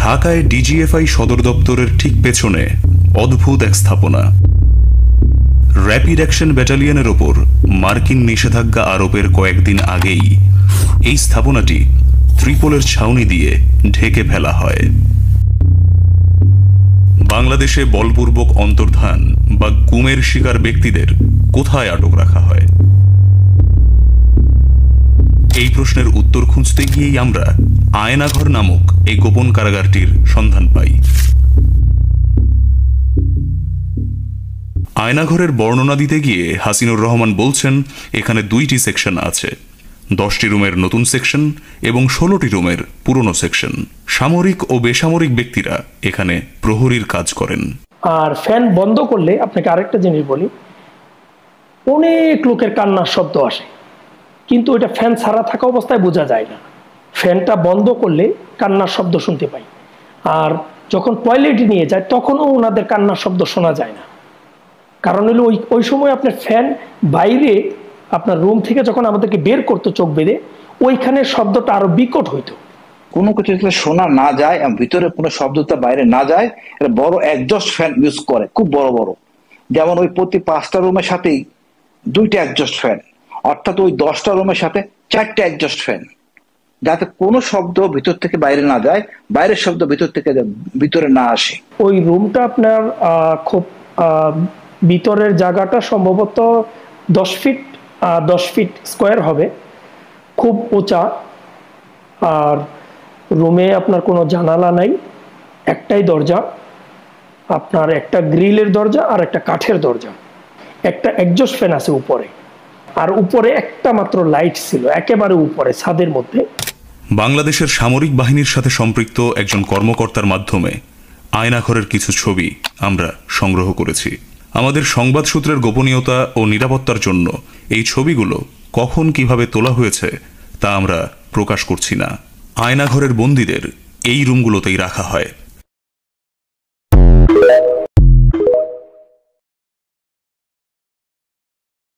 ঢাকায় ডিজিএফআই সদর দপ্তরের ঠিক পেছনে অদ্ভুত এক স্থাপনা। র্যাপিড অ্যাকশন ব্যাটালিয়নের ওপর মার্কিন নিষেধাজ্ঞা আরোপের কয়েকদিন আগেই এই স্থাপনাটি ত্রিপলের ছাউনি দিয়ে ঢেকে ফেলা হয়। বাংলাদেশে বলপূর্বক অন্তর্ধান বা গুমের শিকার ব্যক্তিদের কোথায় আটক রাখা হয়? এই প্রশ্নের উত্তর খুঁজতে গিয়েই আমরা আয়নাঘর নামক এই গোপন কারাগারটির সন্ধান পাই। আয়নাঘরের বর্ণনা দিতে গিয়ে হাসিনুর রহমান বলছেন, এখানে 2টি সেকশন আছে, 10টি রুমের নতুন সেকশন এবং 16টি রুমের পুরনো সেকশন। সামরিক ও বেসামরিক ব্যক্তিরা এখানে প্রহরীর কাজ করেন। আর ফ্যান বন্ধ করলে আপনাকে আরেকটা জিনিস বলি, অনেক লোকের কান্নার শব্দ আসে, কিন্তু এটা ফ্যান ছাড়া থাকা অবস্থায় বোঝা যায় না। ফ্যানটা বন্ধ করলে কান্নার শব্দ শুনতে পাই। আর যখন টয়লেটে নিয়ে যায় তখনও ওনাদের কান্নার শব্দ শোনা যায় না। কারণ হলো ওই সময় আপনার ফ্যান বাইরে আপনার রুম থেকে যখন আমাদেরকে বের করতো চোখ বেঁধে, ওইখানে শব্দটা আরো বিকট হইতো। কোনো কিছু শোনা না যায়, ভিতরে কোনো শব্দটা বাইরে না যায়, এটা বড় একজস্ট ফ্যান ইউজ করে, খুব বড় বড়। যেমন ওই প্রতি 5টা রুমের সাথেই 2টা একজস্ট ফ্যান, অর্থাৎ ওই 10টা রুমের সাথে 4টা একজস্ট ফ্যান, যাতে কোনো শব্দ ভিতর থেকে বাইরে না যায়, বাইরের শব্দ ভিতর থেকে ভিতরে না আসে। ওই রুমটা আপনার খুব ভিতরের জায়গাটা সম্ভবত 10 ফিট স্কোয়ার হবে, খুব উঁচা। আর রুমে আপনার কোনো জানালা নাই, একটাই দরজা, আপনার একটা গ্রিলের দরজা আর একটা কাঠের দরজা। একটা এক্সজস্ট ফ্যান আছে উপরে, আর উপরে একটা মাত্র লাইট ছিল একেবারে উপরে ছাদের মধ্যে। বাংলাদেশের সামরিক বাহিনীর সাথে সম্পৃক্ত একজন কর্মকর্তার মাধ্যমে আয়নাঘরের কিছু ছবি আমরা সংগ্রহ করেছি। আমাদের সংবাদ সূত্রের গোপনীয়তা ও নিরাপত্তার জন্য এই ছবিগুলো কখন কিভাবে তোলা হয়েছে তা আমরা প্রকাশ করছি না। আয়নাঘরের বন্দীদের এই রুমগুলোতেই রাখা হয়।